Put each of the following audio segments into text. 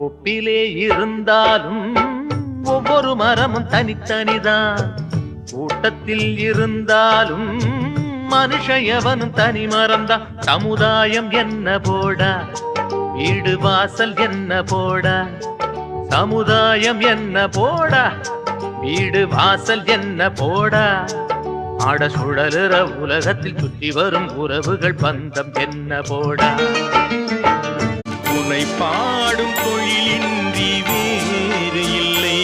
தோப்பிலே இருந்தாலும் ஒவ்வொரு மரமும் தனித்தனிதான். கூட்டத்தில் இருந்தாலும் மனுஷயவனும் தனி மரம்தான். சமுதாயம் என்ன போடா, வீடு வாசல் என்ன போடா. சமுதாயம் என்ன போடா, வீடு வாசல் என்ன போடா. ஆட சுழலுற உலகத்தில் சுற்றி வரும் உறவுகள் பந்தம் என்ன போடா. உன்னை பாடும் தொழிலின்றி வேறு இல்லை,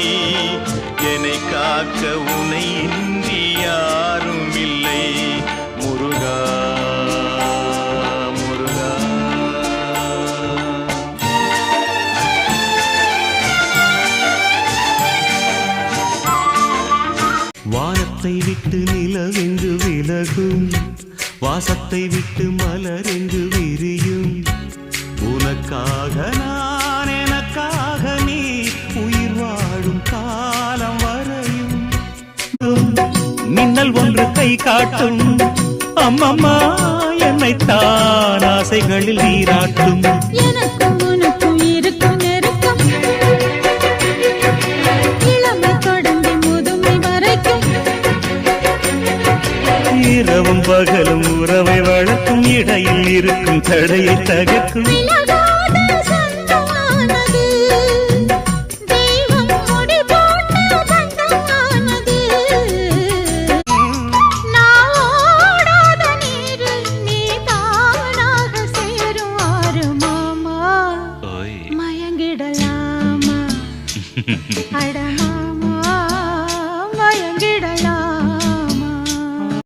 என்னை காக்க உன்னை இன்றி யாரும் இல்லை. முருகா முருகா. வானத்தை விட்டு நிலவென்று விலகும், வாசத்தை விட்டு மலரென்று விரியும். உனக்காக நான், எனக்காக நீ, உயிர் வாழும் காலம் வரையும். மின்னல் ஒன்று கை காட்டும், அம்மம்மா என்னைத்தான் ஆசைகளில் நீராட்டும். எனக்கும் உனக்கும் இருக்கும் நெருக்கம், இளமை தொடங்கி முதுமை வரைக்கும். இரவும் பகலும் உறவை வளர்க்கும், இடையில் இருக்கும் தடையை தகர்க்கும்.